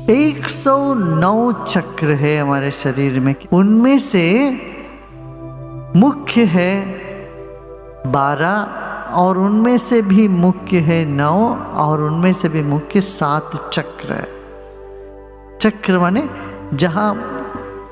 109 चक्र है हमारे शरीर में। उनमें से मुख्य है 12 और उनमें से भी मुख्य है 9 और उनमें से भी मुख्य 7 चक्र है। चक्र माने जहाँ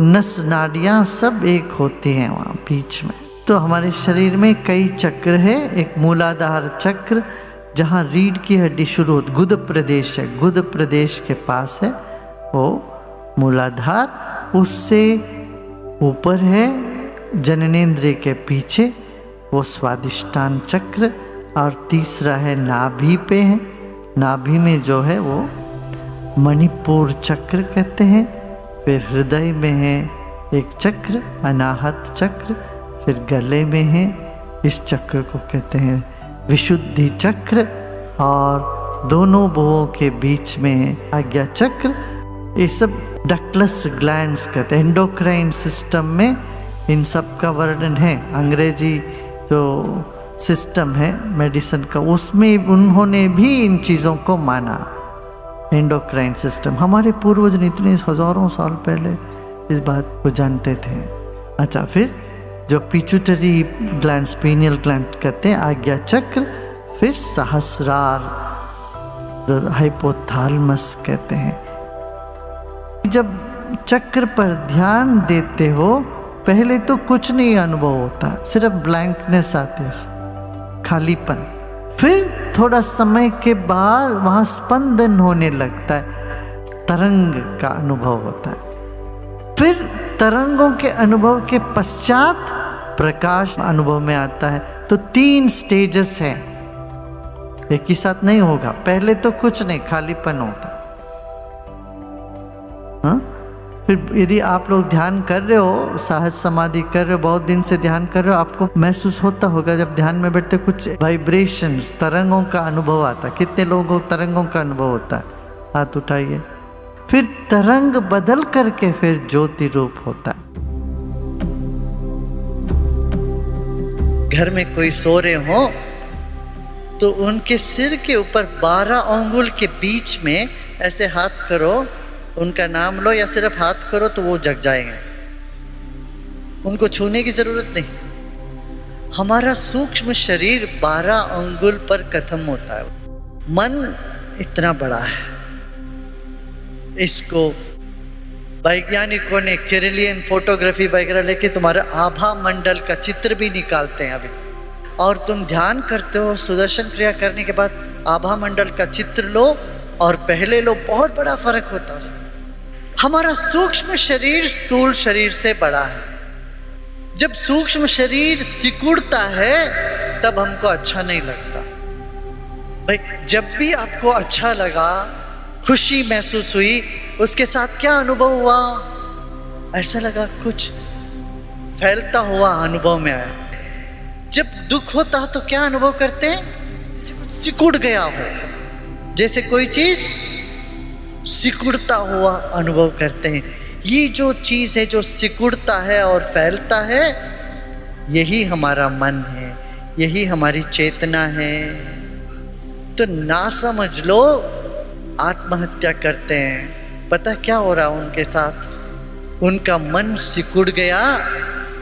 नस नाड़ियाँ सब एक होती हैं वहाँ बीच में। तो हमारे शरीर में कई चक्र है। एक मूलाधार चक्र जहाँ रीढ़ की हड्डी शुरू होती, गुद प्रदेश है, गुद प्रदेश के पास है वो मूलाधार। उससे ऊपर है जननेंद्रिय के पीछे वो स्वादिष्टान चक्र। और तीसरा है नाभि पे है, नाभि में जो है वो मणिपुर चक्र कहते हैं। फिर हृदय में है एक चक्र अनाहत चक्र। फिर गले में है, इस चक्र को कहते हैं विशुद्धि चक्र। और दोनों भुवों के बीच में है आज्ञा चक्र। ये सब डक्टलेस ग्लैंड्स कहते हैं। एंडोक्राइन सिस्टम में इन सब का वर्णन है। अंग्रेजी जो सिस्टम है मेडिसिन का, उसमें उन्होंने भी इन चीज़ों को माना। एंडोक्राइन सिस्टम, हमारे पूर्वज इतने हजारों साल पहले इस बात को जानते थे। अच्छा, फिर जो पिट्यूटरी ग्लैंड, पीनियल ग्लैंड कहते हैं आज्ञा चक्र। फिर सहस्रार, हाइपोथैलेमस कहते हैं। जब चक्र पर ध्यान देते हो पहले तो कुछ नहीं अनुभव होता, सिर्फ ब्लैंकनेस आती है, खालीपन। फिर थोड़ा समय के बाद वहाँ स्पंदन होने लगता है, तरंग का अनुभव होता है। फिर तरंगों के अनुभव के पश्चात प्रकाश अनुभव में आता है। तो 3 स्टेजेस हैं, एक ही साथ नहीं होगा। पहले तो कुछ नहीं, खालीपन होता। हाँ? फिर यदि आप लोग ध्यान कर रहे हो, सहज समाधि कर रहे हो, बहुत दिन से ध्यान कर रहे हो, आपको महसूस होता होगा जब ध्यान में बैठते कुछ वाइब्रेशंस, तरंगों का अनुभव आता है। कितने लोगों को तरंगों का अनुभव होता है? हाथ उठाइए। फिर तरंग बदल करके फिर ज्योति रूप होता है। घर में कोई सो रहे हो तो उनके सिर के ऊपर 12 अंगुल के बीच में ऐसे हाथ करो, उनका नाम लो या सिर्फ हाथ करो तो वो जग जाएंगे। उनको छूने की जरूरत नहीं। हमारा सूक्ष्म शरीर 12 अंगुल पर खत्म होता है। मन इतना बड़ा है, इसको वैज्ञानिकों ने कैरिलियन फोटोग्राफी वगैरह लेके तुम्हारे आभा मंडल का चित्र भी निकालते हैं अभी। और तुम ध्यान करते हो, सुदर्शन क्रिया करने के बाद आभा मंडल का चित्र लो और पहले लो, बहुत बड़ा फर्क होता है। हमारा सूक्ष्म शरीर स्थूल शरीर से बड़ा है। जब सूक्ष्म शरीर सिकुड़ता है तब हमको अच्छा नहीं लगता। भाई, जब भी आपको अच्छा लगा, खुशी महसूस हुई, उसके साथ क्या अनुभव हुआ? ऐसा लगा कुछ फैलता हुआ अनुभव में आया। जब दुख होता तो क्या अनुभव करते हैं? जैसे कुछ सिकुड़ गया हो, जैसे कोई चीज सिकुड़ता हुआ अनुभव करते हैं। ये जो चीज है जो सिकुड़ता है और फैलता है, यही हमारा मन है, यही हमारी चेतना है। तो ना समझ लो, आत्महत्या करते हैं। पता क्या हो रहा उनके साथ? उनका मन सिकुड़ गया,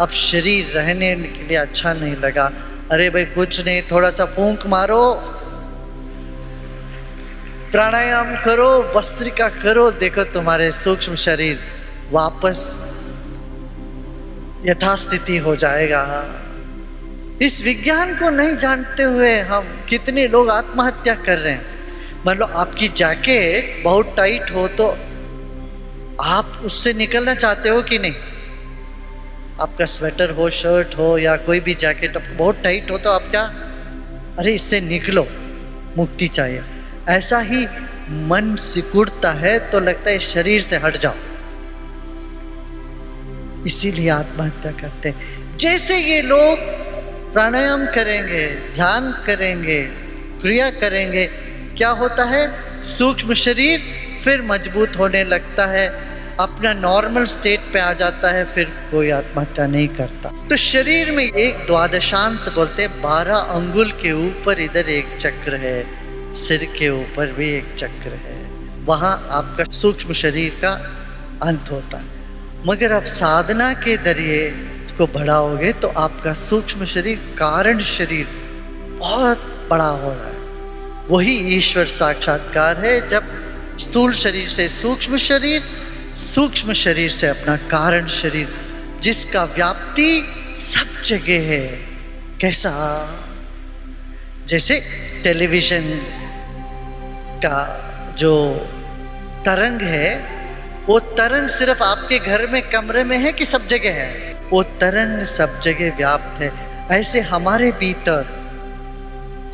अब शरीर रहने के लिए अच्छा नहीं लगा। अरे भाई कुछ नहीं, थोड़ा सा फूंक मारो, प्राणायाम करो, भस्त्रिका करो, देखो तुम्हारे सूक्ष्म शरीर वापस यथास्थिति हो जाएगा। इस विज्ञान को नहीं जानते हुए हम कितने लोग आत्महत्या कर रहे हैं। मान लो आपकी जैकेट बहुत टाइट हो तो आप उससे निकलना चाहते हो कि नहीं? आपका स्वेटर हो, शर्ट हो या कोई भी जैकेट बहुत टाइट हो तो आप क्या, अरे इससे निकलो, मुक्ति चाहिए। ऐसा ही मन सिकुड़ता है तो लगता है शरीर से हट जाओ, इसीलिए आत्महत्या करते हैं। जैसे ये लोग प्राणायाम करेंगे, ध्यान करेंगे, क्रिया करेंगे, क्या होता है? सूक्ष्म शरीर फिर मजबूत होने लगता है, अपना नॉर्मल स्टेट पे आ जाता है, फिर कोई आत्महत्या नहीं करता। तो शरीर में एक द्वादशांत बोलते 12 अंगुल के ऊपर इधर एक चक्र है, सिर के ऊपर भी एक चक्र है, वहाँ आपका सूक्ष्म शरीर का अंत होता है। मगर आप साधना के जरिए इसको बढ़ाओगे तो आपका सूक्ष्म शरीर, कारण शरीर बहुत बड़ा हो रहा है। वही ईश्वर साक्षात्कार है, जब स्थूल शरीर से सूक्ष्म शरीर, सूक्ष्म शरीर से अपना कारण शरीर, जिसका व्याप्ति सब जगह है। कैसा? जैसे टेलीविजन का जो तरंग है, वो तरंग सिर्फ आपके घर में कमरे में है कि सब जगह है? वो तरंग सब जगह व्याप्त है। ऐसे हमारे भीतर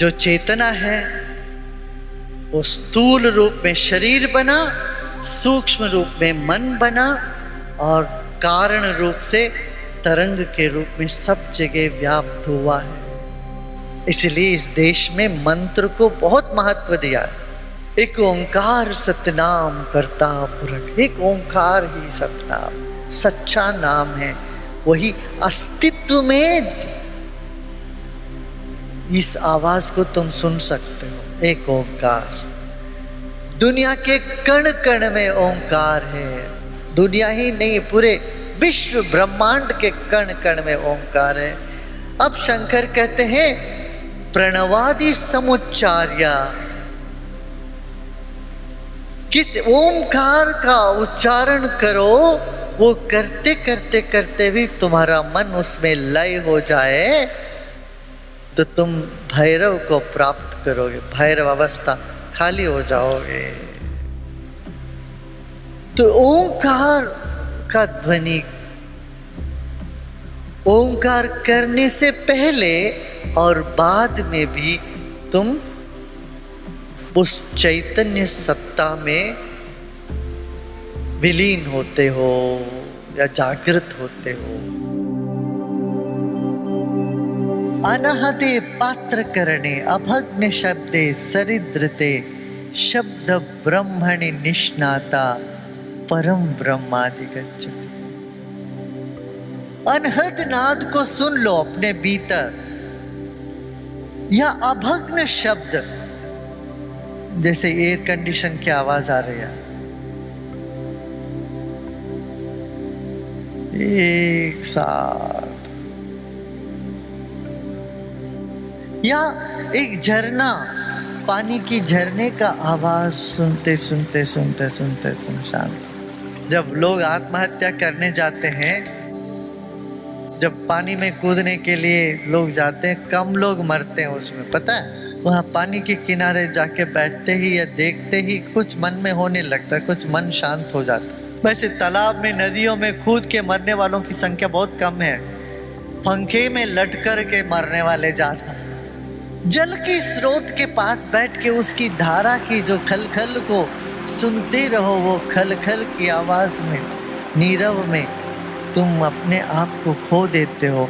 जो चेतना है वो स्थूल रूप में शरीर बना, सूक्ष्म रूप में मन बना और कारण रूप से तरंग के रूप में सब जगह व्याप्त हुआ है। इसलिए इस देश में मंत्र को बहुत महत्व दिया है। एक ओंकार सतनाम करता पुरख, एक ओंकार ही सतनाम सच्चा नाम है। वही अस्तित्व में इस आवाज को तुम सुन सकते हो, एक ओंकार। दुनिया के कण कण में ओंकार है। दुनिया ही नहीं, पूरे विश्व ब्रह्मांड के कण कण में ओंकार है। अब शंकर कहते हैं प्रणवादि समुच्चार्या, किस ओंकार का उच्चारण करो, वो करते करते करते भी तुम्हारा मन उसमें लय हो जाए तो तुम भैरव को प्राप्त करोगे, भैरव अवस्था, खाली हो जाओगे। तो ओंकार का ध्वनि, ओंकार करने से पहले और बाद में भी तुम उस चैतन्य सत्ता में विलीन होते हो या जागृत होते हो। अनहते पात्र करणे अभग्न शब्दे सरिद्रते शब्द ब्रह्मणि निष्णाता परम ब्रह्माधिगच्छति। अनहद नाद को सुन लो अपने भीतर, या अभग्न शब्द, जैसे एयर कंडीशन की आवाज आ रही है, एक साथ, या एक झरना, पानी की झरने का आवाज सुनते सुनते सुनते सुनते तुम शांत। जब लोग आत्महत्या करने जाते हैं, जब पानी में कूदने के लिए लोग जाते हैं, कम लोग मरते हैं उसमें, पता है? वहाँ पानी के किनारे जाके बैठते ही या देखते ही कुछ मन में होने लगता है, कुछ मन शांत हो जाता है। वैसे तालाब में, नदियों में कूद के मरने वालों की संख्या बहुत कम है, पंखे में लटकर के मरने वाले ज्यादा। जल की स्रोत के पास बैठ के उसकी धारा की जो खलखल को सुनते रहो, वो खलखल की आवाज में, नीरव में तुम अपने आप को खो देते हो।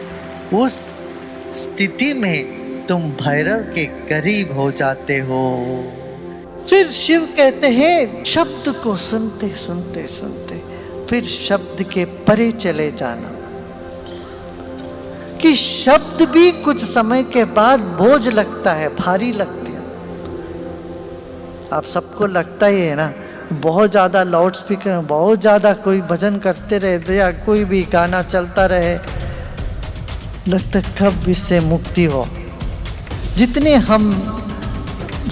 उस स्थिति में तुम भैरव के करीब हो जाते हो। फिर शिव कहते हैं शब्द को सुनते सुनते सुनते फिर शब्द के परे चले जाना, कि शब्द भी कुछ समय के बाद बोझ लगता है, भारी लगती है। आप सबको लगता ही है ना, बहुत ज़्यादा लाउड स्पीकर, बहुत ज़्यादा कोई भजन करते रहे या कोई भी गाना चलता रहे, लगता कब इससे मुक्ति हो। जितने हम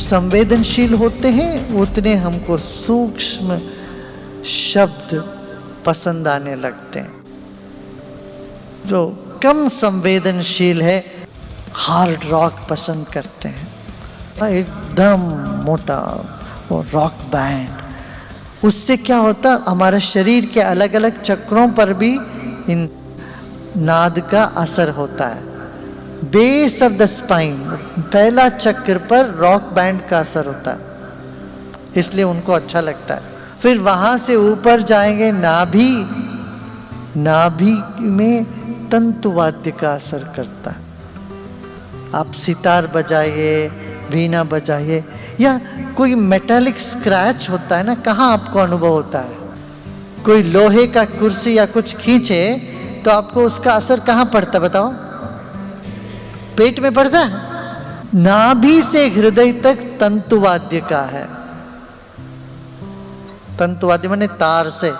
संवेदनशील होते हैं उतने हमको सूक्ष्म शब्द पसंद आने लगते हैं। जो कम संवेदनशील है हार्ड रॉक पसंद करते हैं, एकदम मोटा और रॉक बैंड। उससे क्या होता, हमारे शरीर के अलग अलग चक्रों पर भी इन नाद का असर होता है। बेस ऑफ द स्पाइन, पहला चक्र पर रॉक बैंड का असर होता है, इसलिए उनको अच्छा लगता है। फिर वहां से ऊपर जाएंगे, नाभि, नाभि में तंतुवाद्य का असर करता है। आप सितार बजाइए, वीणा बजाइए, या कोई मेटालिक स्क्रैच होता है ना, कहाँ आपको अनुभव होता है? कोई लोहे का कुर्सी या कुछ खींचे तो आपको उसका असर कहाँ पड़ता, बताओ? पेट में पड़ता है। नाभि से हृदय तक तंतुवाद्य का है। तंतुवाद्य माने तार से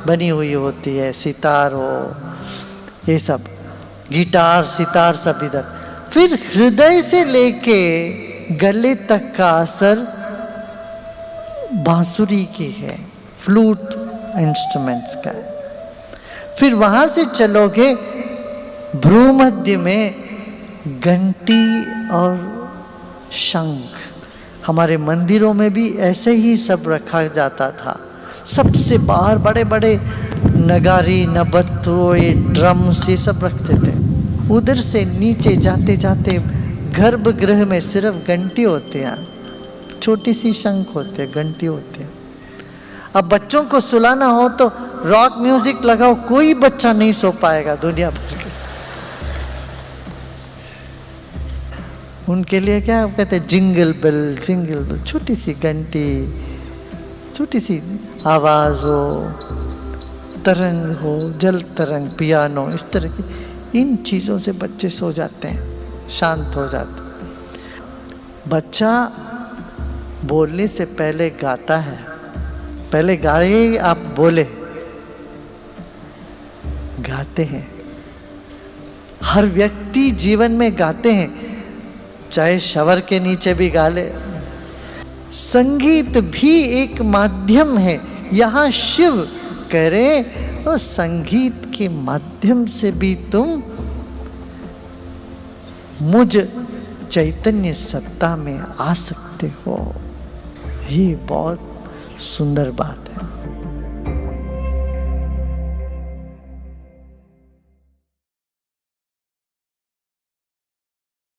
बनी हुई होती है, सितार हो, ये सब, गिटार, सितार सब इधर। फिर हृदय से लेके गले तक का असर बांसुरी की है, फ्लूट इंस्ट्रूमेंट्स का है। फिर वहां से चलोगे भ्रूमध्य में घंटी और शंख। हमारे मंदिरों में भी ऐसे ही सब रखा जाता था। सबसे बाहर बड़े बड़े नगारी, नबत्तु, ये ड्रम्स, ये सब रखते थे। उधर से नीचे जाते जाते गर्भगृह में सिर्फ घंटी होती है, छोटी सी शंख होते हैं, घंटी होती है। अब बच्चों को सुलाना हो तो रॉक म्यूजिक लगाओ, कोई बच्चा नहीं सो पाएगा दुनिया भर के। उनके लिए क्या कहते हैं, जिंगल बेल, जिंगल बेल, छोटी सी घंटी, छोटी सी आवाज हो, तरंग हो, जल तरंग, पियानो, इस तरह की इन चीजों से बच्चे सो जाते हैं, शांत हो जाते हैं। बच्चा बोलने से पहले गाता है, पहले गाए आप बोले, गाते हैं। हर व्यक्ति जीवन में गाते हैं, चाहे शवर के नीचे भी गा ले। संगीत भी एक माध्यम है। यहाँ शिव कह रहे और संगीत के माध्यम से भी तुम मुझ चैतन्य सत्ता में आ सकते हो। ये बहुत सुंदर बात है।